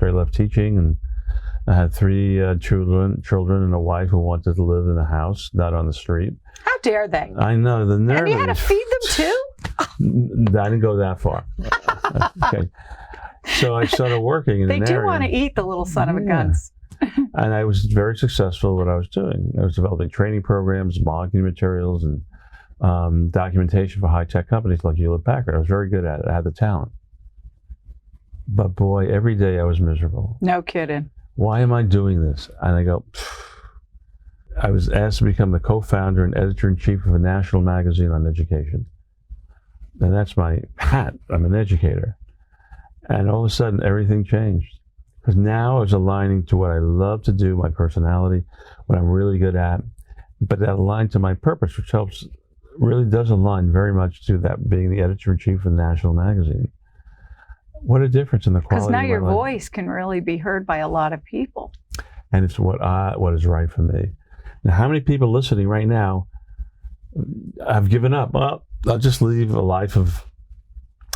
after I left teaching, and I had 3 children and a wife who wanted to live in a house, not on the street. How dare they? I know, the nerve. And you had to feed them too? I didn't go that far. Okay. So I started working in They an do area. want to eat the little son of a guns. And I was very successful at what I was doing. I was developing training programs, marketing materials, and documentation for high-tech companies like Hewlett-Packard. I was very good at it. I had the talent. But boy, every day I was miserable. No kidding. Why am I doing this? And I go, I was asked to become the co-founder and editor-in-chief of a national magazine on education. And that's my hat. I'm an educator. And all of a sudden, everything changed. Because now I was aligning to what I love to do, my personality, what I'm really good at. But that aligned to my purpose, which really does align very much to that being the editor-in-chief of the national magazine. What a difference in the quality of my life. Because now your voice can really be heard by a lot of people. And it's what is right for me. Now, how many people listening right now have given up? Well, I'll just live a life of,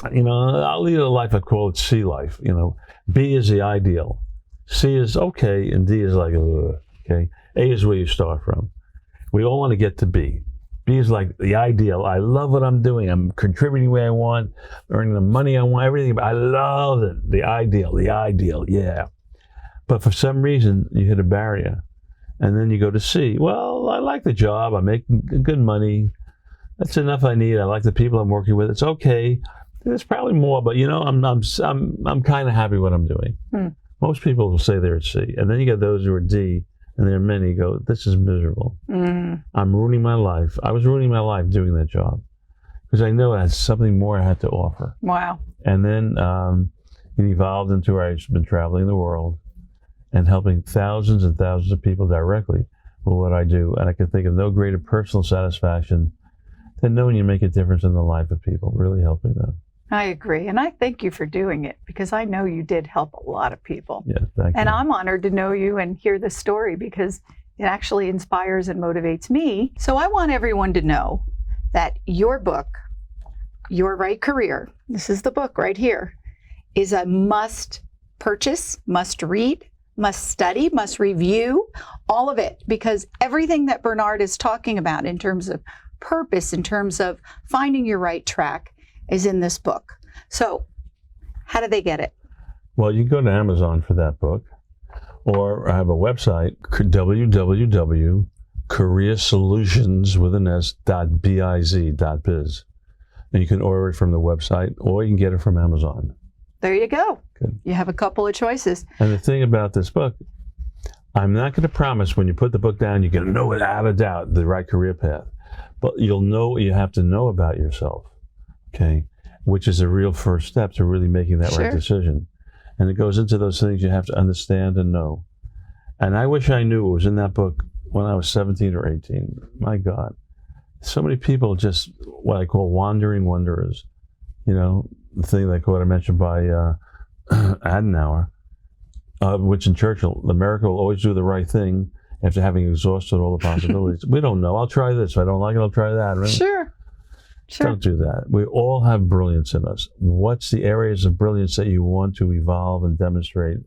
I'll lead a life, I call it C life. B is the ideal. C is okay, and D is like, okay. A is where you start from. We all want to get to B. B is like the ideal. I love what I'm doing. I'm contributing where I want, earning the money I want, everything. I love it. The ideal, yeah. But for some reason, you hit a barrier. And then you go to C. Well, I like the job. I'm making good money. That's enough I need. I like the people I'm working with. It's okay. There's probably more, but I'm kind of happy what I'm doing. Most people will say they're at C. And then you get those who are D, and there are many who go, this is miserable. I'm ruining my life. I was ruining my life doing that job because I know I had something more I had to offer. Wow. And then it evolved into where I've been traveling the world and helping thousands and thousands of people directly with what I do. And I can think of no greater personal satisfaction than knowing you make a difference in the life of people, really helping them. I agree. And I thank you for doing it because I know you did help a lot of people. Yeah, thank you. And I'm honored to know you and hear this story because it actually inspires and motivates me. So I want everyone to know that your book, Your Right Career, this is the book right here, is a must purchase, must read, must study, must review, all of it, because everything that Bernard is talking about in terms of purpose, in terms of finding your right track, is in this book. So how do they get it? Well, you can go to Amazon for that book, or I have a website, www.careersolutions.biz. And you can order it from the website, or you can get it from Amazon. There you go. Good. You have a couple of choices. And the thing about this book, I'm not going to promise when you put the book down, you're going to know without a doubt the right career path. But you'll know what you have to know about yourself, okay? Which is a real first step to really making that right decision. And it goes into those things you have to understand and know. And I wish I knew what was in that book when I was 17 or 18. My God. So many people just what I call wandering wanderers. The thing like what I mentioned by Adenauer, Winston Churchill, America will always do the right thing after having exhausted all the possibilities. We don't know. I'll try this. If I don't like it, I'll try that. Right? Sure. Don't do that. We all have brilliance in us. What's the areas of brilliance that you want to evolve and demonstrate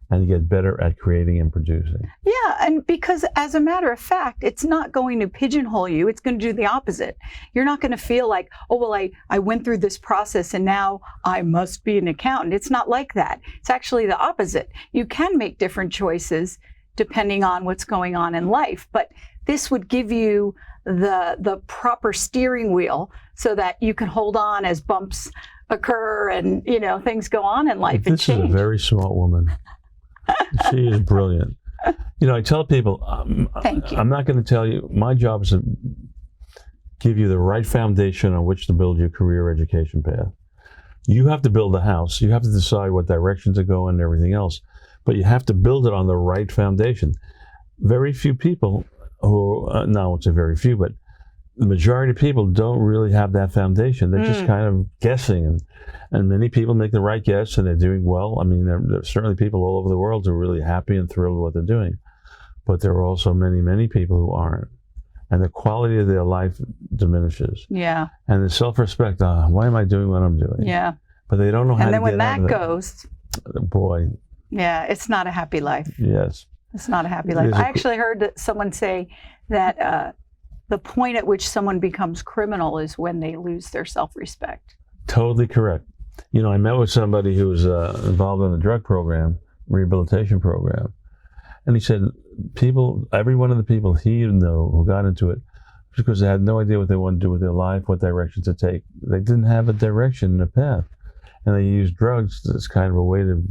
and get better at creating and producing? Yeah, and because as a matter of fact, it's not going to pigeonhole you. It's going to do the opposite. You're not going to feel like, oh, well, I went through this process and now I must be an accountant. It's not like that. It's actually the opposite. You can make different choices depending on what's going on in life, but this would give you the proper steering wheel so that you can hold on as bumps occur and things go on in life and change. This is a very smart woman. She is brilliant. I tell people, Thank you. I'm not going to tell you, my job is to give you the right foundation on which to build your career education path. You have to build the house. You have to decide what direction to go and everything else. But you have to build it on the right foundation. Very few people who, no, I won't say very few, but the majority of people don't really have that foundation. They're just kind of guessing. And many people make the right guess and they're doing well. I mean, there are certainly people all over the world who are really happy and thrilled with what they're doing. But there are also many, many people who aren't. And the quality of their life diminishes. Yeah. And the self-respect, why am I doing what I'm doing? Yeah. But they don't know how to get out of And then when that goes. Boy, Yeah, it's not a happy life. Yes. It's not a happy life. I actually heard that someone say that the point at which someone becomes criminal is when they lose their self-respect. Totally correct. You know, I met with somebody who was involved in a drug program, rehabilitation program, and he said every one of the people he knew who got into it, because they had no idea what they wanted to do with their life, what direction to take. They didn't have a direction, a path. And they used drugs as kind of a way to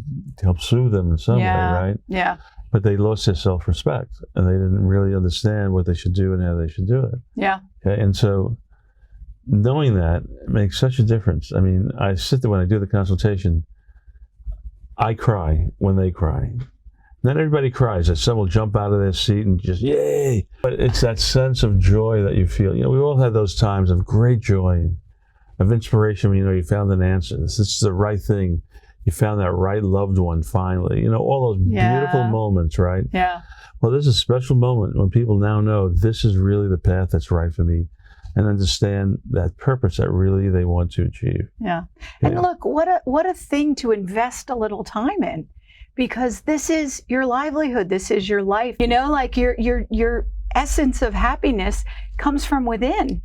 help soothe them in some way, right? Yeah. But they lost their self-respect, and they didn't really understand what they should do and how they should do it. Yeah. Okay, and so knowing that makes such a difference. I mean, I sit there when I do the consultation, I cry when they cry. Not everybody cries. Some will jump out of their seat and just, yay! But it's that sense of joy that you feel. You know, we all have those times of great joy, of inspiration when you know you found an answer. This is the right thing. You found that right loved one finally. You know, all those beautiful moments, right? Yeah. Well, there's a special moment when people now know this is really the path that's right for me, and understand that purpose that really they want to achieve. Yeah. And look, what a thing to invest a little time in, because this is your livelihood. This is your life. You know, like your essence of happiness comes from within.